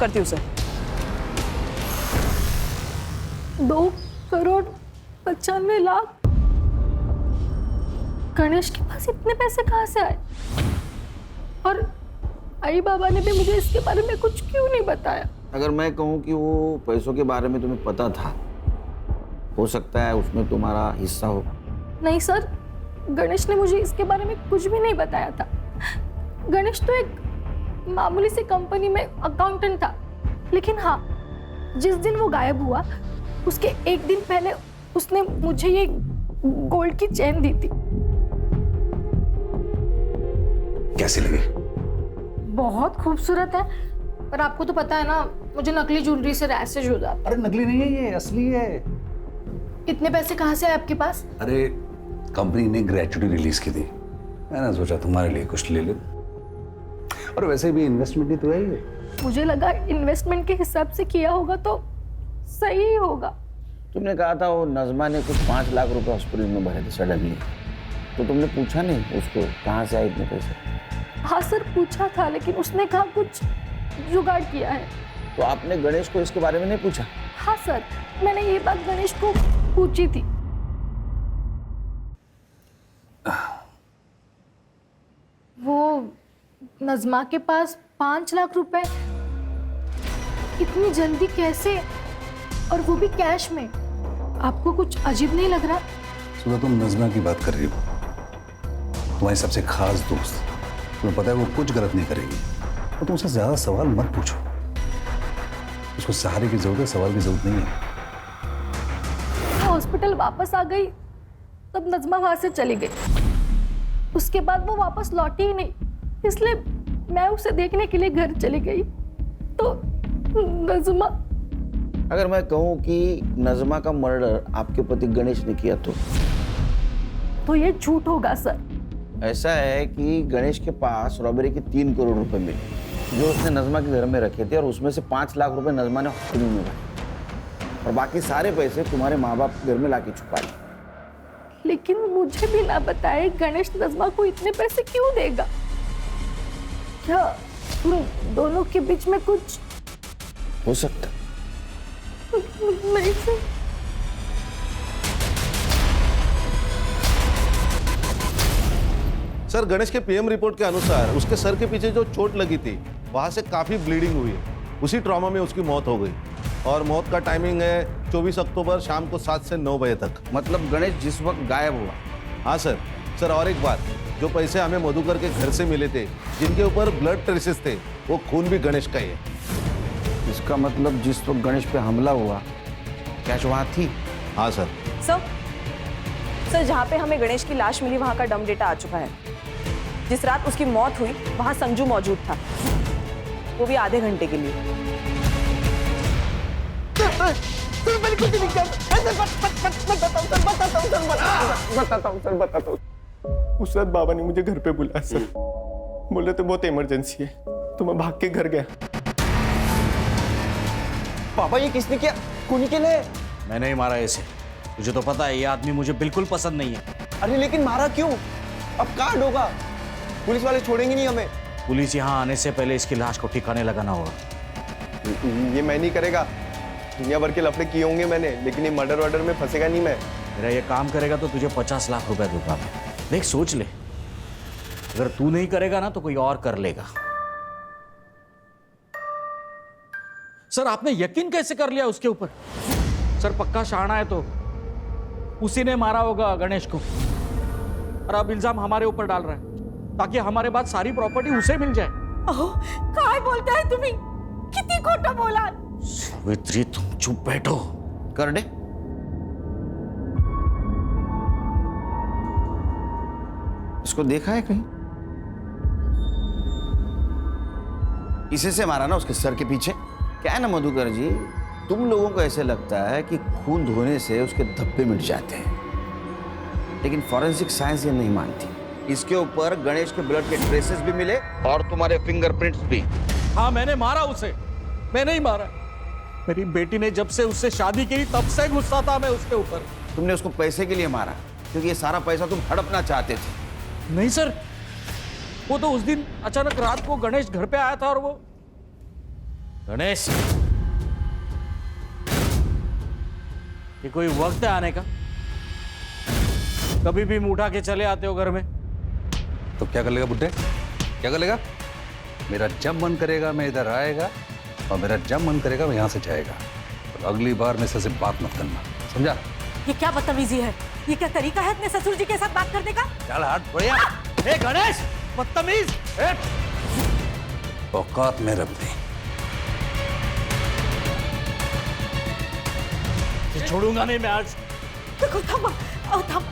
Speaker 6: करती हूँ सर।
Speaker 12: 2,95,00,000। गणेश के पास इतने पैसे कहाँ से आए? और आई बाबा ने भी मुझे इसके बारे में कुछ क्यों नहीं बताया?
Speaker 3: अगर मैं कहूँ कि वो पैसों के बारे में तुम्हें पता था, हो सकता है उसमें तुम्हारा हिस्सा हो।
Speaker 12: नहीं सर, गणेश ने मुझे इसके बारे में कुछ भी नहीं बताया था। गणेश तो एक मामूली सी कंपनी में अकाउंटेंट था, लेकिन हाँ, जिस दिन वो गायब हुआ उसके एक दिन पहले उसने मुझे ये गोल्ड की चेन दी थी।
Speaker 15: कैसी लगी?
Speaker 12: बहुत खूबसूरत है, पर आपको तो पता है ना, मुझे नकली ज्वेलरी से रैशेज हो जाता।
Speaker 15: अरे नकली नहीं है, ये असली है।
Speaker 12: इतने पैसे कहाँ से आए आपके पास?
Speaker 15: अरे कंपनी ने ग्रेचुटी रिलीज की थी, मैंने सोचा तुम्हारे लिए कुछ ले लो। और वैसे भी इन्वेस्टमेंट ही तो है ये।
Speaker 12: मुझे लगा इन्वेस्टमेंट के हिसाब से किया होगा तो सही ही होगा।
Speaker 3: तुमने कहा था वो नजमा ने कुछ 5 लाख रुपए हॉस्पिटल में भरे थे सडनली, तो तुमने पूछा नहीं उसको कहाँ से आए इतने पैसे?
Speaker 12: हाँ सर, पूछा था, लेकिन उसने कहा कुछ जुगाड़ किया है।
Speaker 3: तो आपने गणेश को इसके बारे में नहीं पूछा?
Speaker 12: हाँ सर, मैंने ये बात गणेश को पूछी थी। वो नजमा के पास 5 लाख रुपए इतनी जल्दी कैसे, और वो भी कैश में? आपको कुछ अजीब नहीं लग रहा?
Speaker 15: सुबह तुम नजमा की बात कर रही हो, तुम्हारी सबसे खास दोस्त, तुम्हें पता है वो कुछ गलत नहीं करेगी, तो तुम उससे ज्यादा सवाल मत पूछो। उसको सहारे की जरूरत है, सवाल की जरूरत नहीं है।
Speaker 12: हॉस्पिटल वापस आ गई तब नजमा वहां से चली गई। उसके बाद वो वापस लौटी ही नहीं, इसलिए मैं उसे देखने के लिए घर चली गई। तो नजमा,
Speaker 3: अगर मैं कहूँ कि नजमा का मर्डर आपके पति गणेश ने किया तो
Speaker 12: ये झूठ होगा सर।
Speaker 3: ऐसा है कि गणेश के पास रॉबरी के 3 करोड़ रुपए मिले, जो उसने नजमा के घर में रखे थे, और उसमें से 5 लाख रुपए नजमा ने हॉस्पिटल में भरे, और बाकी सारे पैसे तुम्हारे माँ बाप घर में लाके छुपा लिए।
Speaker 12: लेकिन मुझे भी ना बताए गणेश नजमा को इतने पैसे क्यों देगा? क्या तुम दोनों के बीच में कुछ
Speaker 3: हो सकता?
Speaker 12: नहीं सर।
Speaker 4: सर, गणेश के पीएम रिपोर्ट के अनुसार उसके सर के पीछे जो चोट लगी थी वहां से काफी ब्लीडिंग हुई है। उसी ट्रॉमा में उसकी मौत हो गई, और मौत का टाइमिंग है 24 अक्टूबर शाम को 7 से 9 बजे तक।
Speaker 3: मतलब गणेश जिस वक्त गायब हुआ?
Speaker 4: हाँ सर। सर, और एक बात, जो पैसे हमें मधुकर के घर से मिले थे, जिनके ऊपर ब्लड ट्रेसेस थे, वो खून भी गणेश का ही है।
Speaker 3: इसका मतलब जिस वक्त गणेश पे हमला हुआ कैश वहां थी?
Speaker 4: हाँ सर।
Speaker 6: सर, जहाँ पे हमें गणेश की लाश मिली वहाँ का डम डेटा आ चुका है। जिस रात उसकी मौत हुई वहाँ संजू मौजूद था, वो भी आधे घंटे के लिए।
Speaker 9: बताता हूँ। उस रात बाबा ने मुझे घर पे बुलाया सर।
Speaker 17: बोले तो बहुत इमरजेंसी है, तो मैं भाग के घर गया। पापा ये किसने किया? कुनी के लिए?
Speaker 16: मैंने ही मारा इसे। तुझे तो पता है ये आदमी मुझे बिल्कुल पसंद नहीं है।
Speaker 17: अरे लेकिन मारा क्यों? अब कहाँ होगा? पुलिस वाले छोड़ेंगे नहीं हमें।
Speaker 16: पुलिस यहाँ आने से पहले इसकी लाश को ठिकाने लगाना होगा।
Speaker 17: ये मैं नहीं करेगा। दुनिया भर के लफड़े किए होंगे मैंने, लेकिन ये मर्डर वर्डर में फंसेगा नहीं मैं।
Speaker 16: मेरा ये काम करेगा तो तुझे 50 लाख रुपए दूंगा मैं। देख सोच ले, अगर तू नहीं करेगा ना तो कोई और कर लेगा। सर आपने यकीन कैसे कर लिया उसके ऊपर? सर पक्का शाना है तो उसी ने मारा होगा गणेश को, और अब इल्जाम हमारे ऊपर डाल रहा है ताकि हमारे बाद सारी प्रॉपर्टी उसे मिल जाए।
Speaker 2: काय बोलता है तुम्ही? किती खोटं बोला?
Speaker 16: सावित्री तुम चुप बैठो।
Speaker 3: कर दे। इसको देखा है कहीं? इसे से मारा ना उसके सर के पीछे। क्या है ना मधुकर जी, तुम लोगों को ऐसे लगता है कि खून धोने से उसके धब्बे मिट जाते हैं, लेकिन फॉरेंसिक साइंस ये नहीं मानती। इसके ऊपर गणेश के ब्लड के ट्रेसेस भी मिले और तुम्हारे फिंगरप्रिंट्स भी।
Speaker 16: हाँ मैंने मारा उसे, मैंने ही मारा। मेरी बेटी ने जब से उससे शादी की तब से गुस्सा था मैं उसके ऊपर।
Speaker 3: तुमने उसको पैसे के लिए मारा, क्योंकि ये सारा पैसा तुम हड़पना चाहते थे।
Speaker 16: नहीं सर, वो तो उस दिन अचानक रात को गणेश घर पे आया था और वो गणेश, ये कोई वक्त है आने का? कभी भी उठा के चले आते हो घर में।
Speaker 15: तो क्या कर लेगा बुड्ढे? क्या कर लेगा? मेरा जब मन करेगा मैं इधर आएगा, और मेरा जब मन करेगा मैं यहाँ से जाएगा। और अगली बार मेरे से बात मत करना, समझा?
Speaker 2: ये क्या बदतमीजी है? ये क्या तरीका है अपने ससुर जी के साथ बात करने का?
Speaker 15: चल हाथ बढ़िया।
Speaker 16: ए गणेश, बदतमीज!
Speaker 15: औकात में रब नहीं।
Speaker 16: छोड़ूंगा नहीं मैं आज।
Speaker 2: देखो थमा, थम।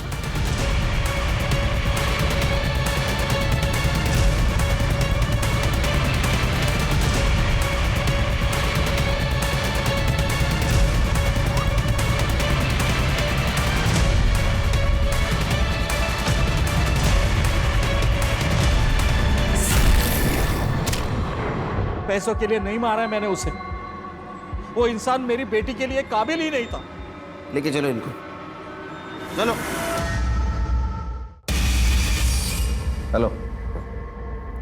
Speaker 16: पैसों के लिए नहीं मारा है मैंने उसे। वो इंसान मेरी बेटी के लिए काबिल ही नहीं था।
Speaker 3: लेके चलो इनको, चलो। हेलो,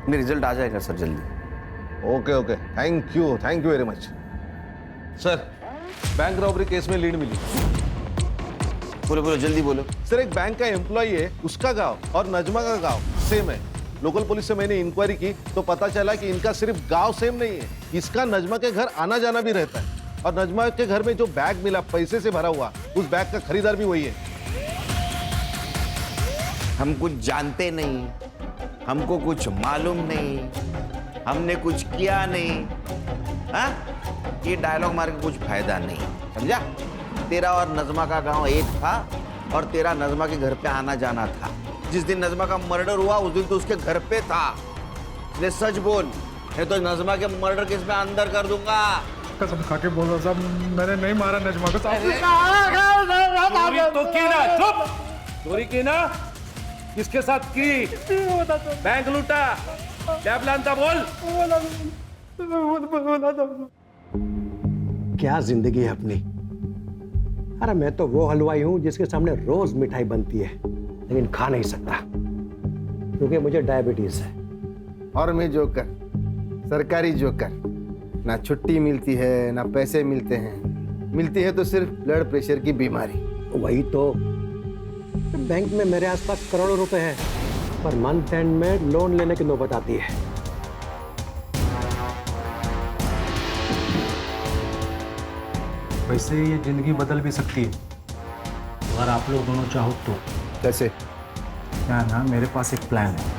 Speaker 3: मेरा रिजल्ट आ जाएगा सर जल्दी।
Speaker 4: Okay okay, thank you very much. Sir, bank robbery case में लीड मिली।
Speaker 3: बोलो बोलो, जल्दी बोलो।
Speaker 4: सर, एक बैंक का एम्प्लॉय है, उसका गांव और नजमा का गांव सेम है। लोकल पुलिस से मैंने इंक्वायरी की तो पता चला कि इनका सिर्फ गांव सेम नहीं है, इसका नजमा के घर आना जाना भी रहता है। और नजमा के घर में जो बैग मिला पैसे से भरा हुआ, उस बैग का खरीदार भी वही है।
Speaker 3: हम कुछ जानते नहीं, हमको कुछ मालूम नहीं, हमने कुछ किया नहीं। हाँ? ये डायलॉग मार के कुछ फायदा नहीं, समझा? तेरा और नजमा का गांव एक था और तेरा नजमा के घर पे आना जाना था। जिस दिन नजमा का मर्डर हुआ उस दिन तो उसके घर पे था। इसलिए सच बोल, नहीं तो नजमा के मर्डर केस में अंदर कर दूंगा।
Speaker 5: कसम खा के बोल रहा साहब, मैंने नहीं मारा नजमा को साहब।
Speaker 18: चोरी तो की ना, चुप। चोरी की ना, किसके साथ की? बैंक लूटा, क्या प्लान था? बोल।
Speaker 7: क्या जिंदगी है अपनी। अरे मैं तो वो हलवाई हूं जिसके सामने रोज मिठाई बनती है, लेकिन खा नहीं सकता क्योंकि मुझे डायबिटीज है।
Speaker 19: और मैं जोकर, सरकारी जोकर, ना छुट्टी मिलती है ना पैसे मिलते हैं, मिलती है तो सिर्फ ब्लड प्रेशर की बीमारी।
Speaker 7: वही तो, बैंक में मेरे आसपास करोड़ों रुपए हैं, पर मंथ एंड में लोन लेने की नौबत आती है।
Speaker 5: वैसे ये जिंदगी बदल भी सकती है
Speaker 14: अगर आप लोग दोनों चाहो तो।
Speaker 19: कैसे?
Speaker 14: क्या ना, मेरे पास एक प्लान है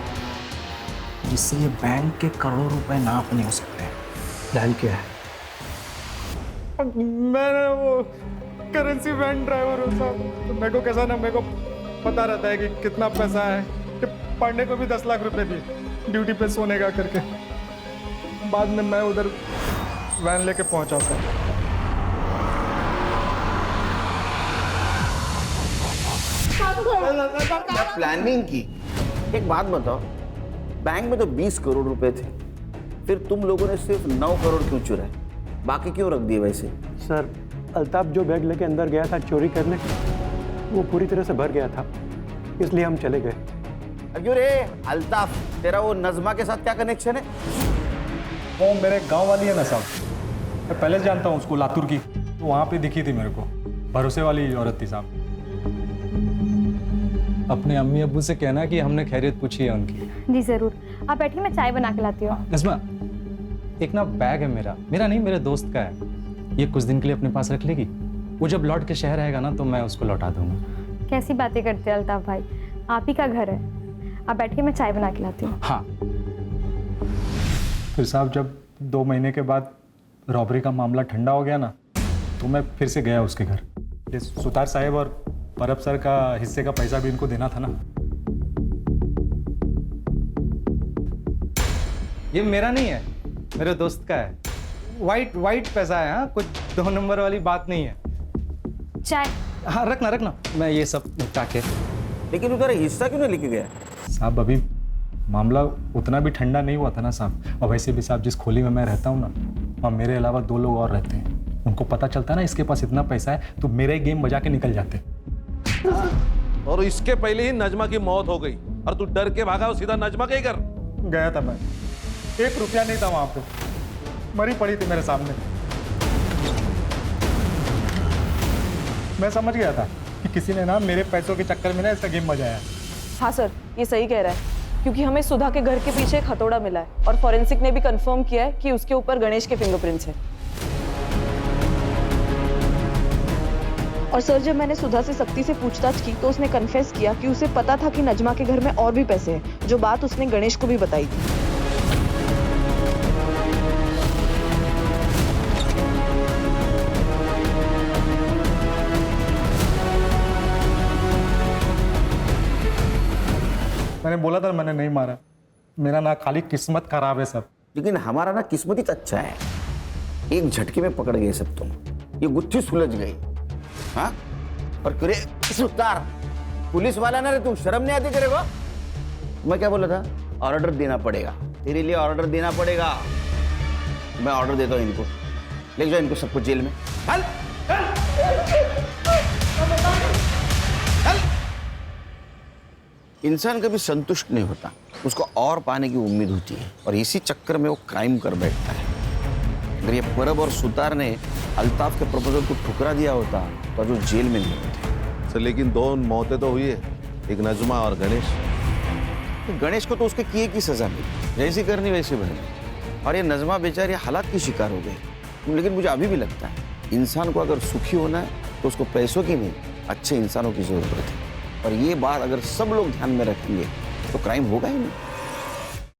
Speaker 14: जिससे ये बैंक के करोड़ों रुपए ना अपने हो सकते हैं।
Speaker 7: प्लान क्या है?
Speaker 5: मैंने वो करेंसी वैन ड्राइवर हूँ साहब, तो मेरे को कैसा ना, मेरे को पता रहता है कि कितना पैसा है। कि पांडे को भी 10 लाख रुपए दिए ड्यूटी पे सोने का करके। बाद में मैं उधर वैन लेके पहुंचा था।
Speaker 3: प्लानिंग की। एक बात बताओ, बैंक में तो 20 करोड़ रुपए थे, फिर तुम लोगों ने सिर्फ 9 करोड़ क्यों चुराए? बाकी क्यों रख दिए वैसे?
Speaker 7: सर, अल्ताफ जो बैग लेके अंदर गया था चोरी करने, वो पूरी तरह से भर गया था, इसलिए हम चले गए।
Speaker 3: क्यों रे अल्ताफ, तेरा वो नजमा के साथ क्या कनेक्शन है?
Speaker 5: वो मेरे गांव वाली है ना साहब, मैं पहले से जानता हूँ उसको, लातूर की, तो वहाँ पे दिखी थी मेरे को, भरोसे वाली औरत थी साहब।
Speaker 20: अपने अम्मी अब्बू से कहना कि हमने खैरियत पूछी है उनकी।
Speaker 12: जी जरूर, आप बैठिए, मैं चाय बना के लाती हूँ।
Speaker 20: नज़मा, एक ना बैग है मेरा नहीं, मेरे दोस्त का है, ये कुछ दिन के लिए अपने पास रख लेगी, वो जब लौट के शहर आएगा ना तो मैं उसको लौटा दूंगा।
Speaker 12: कैसी बातें करते हैं अल्ताफ भाई, आप ही का घर है। आप बैठिए, मैं चाय बना के लाती हूँ।
Speaker 20: हाँ।
Speaker 5: फिर साहब जब 2 महीने के बाद रॉबरी का मामला ठंडा हो गया ना, तो मैं फिर से गया उसके घर। ये सुतार साहब और परब सर का हिस्से का पैसा भी इनको देना था ना।
Speaker 20: ये मेरा नहीं है, मेरे दोस्त का है। वाइट पैसा है, हाँ, कुछ 2 नंबर वाली बात नहीं है।
Speaker 12: चाय?
Speaker 20: हाँ, रखना, मैं ये सब निपटा के।
Speaker 3: लेकिन उधर हिस्सा क्यों नहीं लेके गया?
Speaker 5: साहब अभी मामला उतना भी ठंडा नहीं हुआ था ना साहब, और वैसे भी साहब जिस खोली में मैं रहता हूँ ना, वहाँ मेरे अलावा 2 लोग और रहते हैं। उनको पता चलता है ना इसके पास इतना पैसा है, तो मेरा ही गेम बजा के निकल जाते।
Speaker 4: और इसके पहले ही नजमा की मौत हो गई और तू डर के भागा सीधा नजमा के ही घर
Speaker 5: गया था मैं। 1 रुपया नहीं था वहां पे, मरी पड़ी थी मेरे सामने। मैं समझ गया था कि किसी ने ना मेरे पैसों के चक्कर में ना इसका गेम बजाया।
Speaker 6: हाँ सर, ये सही कह रहा है, क्योंकि हमें सुधा के घर के पीछे एक हथौड़ा मिला है और फॉरेंसिक ने भी कंफर्म किया है कि उसके ऊपर गणेश के फिंगरप्रिंट्स हैं। और सर, जब मैंने सुधा से सख्ती से पूछताछ की तो उसने कन्फेस किया कि उसे पता था कि नजमा के घर में और भी पैसे हैं, जो बात उसने गणेश को भी बताई थी।
Speaker 5: मैंने बोला था मैंने नहीं मारा, मेरा ना खाली किस्मत खराब है सब।
Speaker 3: लेकिन हमारा ना किस्मत ही तो अच्छा है, एक झटके में पकड़ गए सब तुम, ये गुत्थी सुलझ गई। हाँ, और करे सुतार पुलिस वाला ना रे, तू शर्म नहीं आती तेरे को? मैं क्या बोला था? ऑर्डर देना पड़ेगा, तेरे लिए ऑर्डर देना पड़ेगा। मैं ऑर्डर देता हूँ इनको, ले जाओ इनको सबको जेल में। चल इंसान कभी संतुष्ट नहीं होता, उसको और पाने की उम्मीद होती है, और इसी चक्कर में वो क्राइम कर बैठता है। अगर ये परब और सुतार ने अल्ताफ के प्रपोजल को ठुकरा दिया होता तो जो जेल में नहीं होते।
Speaker 4: सर लेकिन 2 मौतें तो हुई है, एक नजमा और गणेश।
Speaker 3: तो गणेश को तो उसके किए की सजा मिली, जैसी करनी वैसे भरनी, और ये नजमा बेचारी हालात की शिकार हो गई। लेकिन मुझे अभी भी लगता है इंसान को अगर सुखी होना है तो उसको पैसों की नहीं, अच्छे इंसानों की जरूरत है। और ये बात अगर सब लोग ध्यान में रखेंगे तो क्राइम होगा ही नहीं।